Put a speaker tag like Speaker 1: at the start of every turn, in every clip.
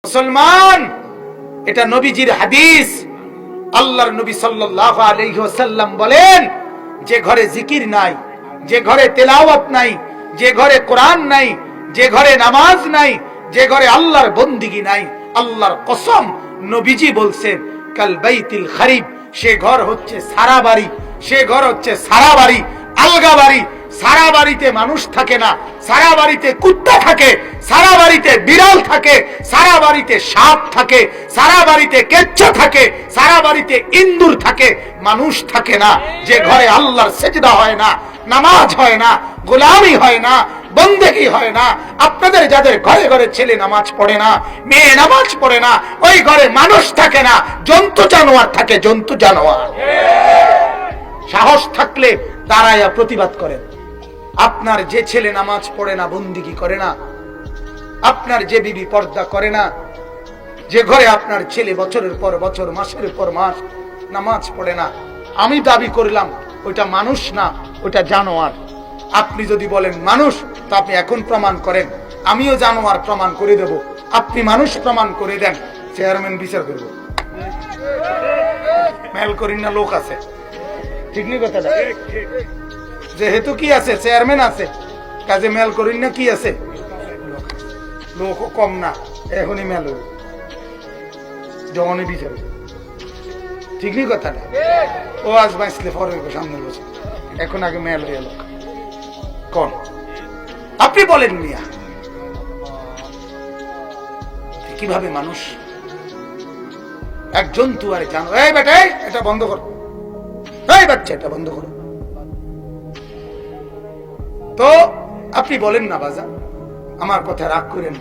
Speaker 1: মুসলমান, এটা নবীজির হাদিস। আল্লাহর নবী সাল্লাল্লাহু আলাইহি ওয়াসাল্লাম বলেন, যে ঘরে জিকির নাই, যে ঘরে তেলাওয়াত নাই, যে ঘরে কোরআন নাই, যে ঘরে নামাজ নাই, যে ঘরে আল্লাহর বন্দিগি নাই, আল্লাহর কসম নবীজি বলছেন কাল বাইতিল খারিব, সে ঘর হচ্ছে সারা বাড়ি, সে ঘর হচ্ছে সারা বাড়ি, আলগা বাড়ি। সারা বাড়িতে মানুষ থাকে না, সারা বাড়িতে কুত্তা থাকে, সারা বাড়িতে বিড়াল থাকে, সারা বাড়িতে সাপ থাকে, সারা বাড়িতে কেচ্চা থাকে, সারা বাড়িতে ইন্দুর থাকে, মানুষ থাকে না। যে ঘরে আল্লাহর সেজদা হয় না, নামাজ হয় না, গোলামি হয় না, বন্দেগি হয় না, আপনাদের যাদের ঘরে ঘরে ছেলে নামাজ পড়ে না, মেয়ে নামাজ পড়ে না, ওই ঘরে মানুষ থাকে না, জন্তু জানোয়ার থাকে, জন্তু জানোয়ার। সাহস থাকলে দাঁড়ায়া প্রতিবাদ করেন। আপনার যে ছেলে নামাজ পড়ে না, বন্দিগি করে না, আপনার যে বিবি পর্দা করে না, যে ঘরে আপনার ছেলে বছরের পর বছর, মাসের পর মাস নামাজ পড়ে না, আমি দাবি করলাম ওইটা মানুষ না, ওইটা জানোয়ার। আপনি যদি বলেন মানুষ, তো আপনি এখন প্রমাণ করেন, আমিও জানোয়ার প্রমাণ করে দেব। আপনি মানুষ প্রমাণ করে দেন, চেয়ারম্যান বিচার করব। মেল করিন না, লোক আছে, ঠিক নেই কথাটা? যেহেতু কি আছে, চেয়ারম্যান আছে, কাজে মেল করিন না, কি আছে, লোক কম না, এখনই মেল হইব, জমানে বিচার, ঠিক নেই কথাটা? ও আজ বাঁচলে পরে সামনে বসে, এখন আগে মেল হয়ে লোক কোন? আপনি বলেন মিয়া, কিভাবে মানুষ এক জন্তু আর জানো? এই বেটা, এটা বন্ধ করো, এই বাচ্চা এটা বন্ধ করো। তো আপনি বলেন না বাজান, আমার কথা রাগ করেন।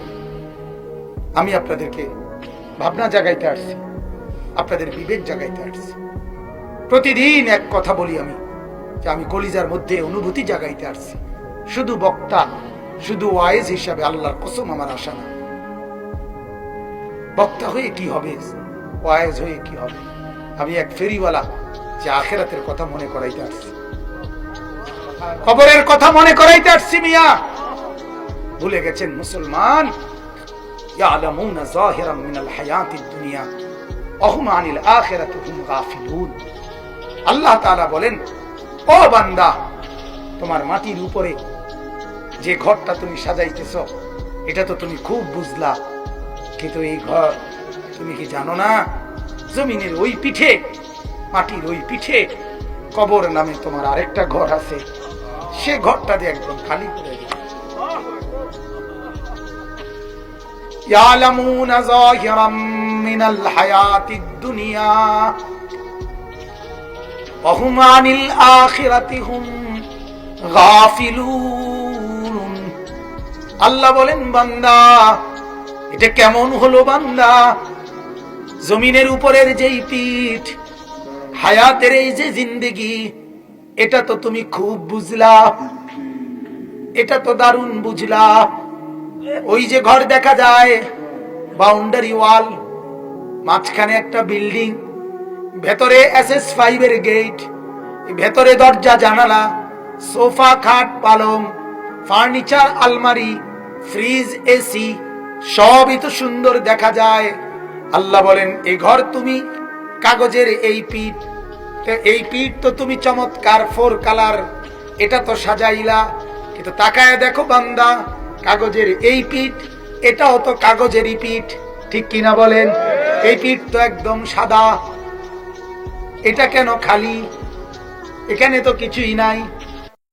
Speaker 1: আমি আপনাদেরকে ভাবনা জাগাইতে আসছি, আপনাদের বিবেক জাগাইতে আসছি। প্রতিদিন এক কথা বলি আমি, যে আমি কলিজার মধ্যে অনুভূতি জাগাইতে আসছি। শুধু বক্তা, শুধু ওয়াইজ হিসাবে আল্লাহর কসম আমার আশা না। বক্তা হয়ে কি হবে, ওয়াইজ হয়ে কি হবে? আমি এক ফেরিওয়ালা, যে আখিরাতের কথা মনে করাইতে আসছি, কবরের কথা মনে করাইতে আসছি। মিয়া ভুলে গেছেন মুসলমান? ইয়ালামুনা যাহিরাম মিনাল হায়াতিদ দুনিয়া ওয়া হুম আনিল আখিরাতি হুম গাফিলুন। আল্লাহ তাআলা বলেন, ও বান্দা, তোমার মাটির উপরে যে ঘরটা তুমি সাজাইতেছ, এটা তো তুমি খুব বুঝলা, কিন্তু এই ঘর তুমি কি জানো না, জমিনের ওই পিঠে, মাটির ওই পিঠে কবর নামে তোমার আরেকটা ঘর আছে, সে ঘরটা দিয়ে একদম খালি করে দিল। ইয়ালামুনা যাহিরাম মিনাল হায়াতিদ দুনিয়া ওয়া হুম আনিল আখিরাতি হুম গাফিলুন। আল্লাহ বলেন, বান্দা এটা কেমন হলো বান্দা, জমিনের উপরের যেই পিঠ, হায়াতের এই যে জিন্দেগি, এটা তো তুমি খুব বুঝলা, এটা তো দারুণ বুঝলা। ওই যে ঘর দেখা যায়, বাউন্ডারি ওয়াল, মাঝখানে একটা বিল্ডিং, ভেতরে SS5 এর গেট, ভেতরে দরজা জানালা, সোফা খাট পালং, ফার্নিচার আলমারি, ফ্রিজ, এসি, সবই তো সুন্দর দেখা যায়। আল্লাহ বলেন, এই ঘর তুমি কাগজের এই পিঠ, এই পিঠ তো তুমি চমৎকার 4 কালার, এটা তো সাজাইলা, কিন্তু তাকায় দেখো বান্দা, কাগজের এই পিঠ, এটাও তো কাগজেরই পিঠ, ঠিক কিনা বলেন? এই পিঠ তো একদম সাদা, এটা কেন খালি? এখানে তো কিছুই নাই।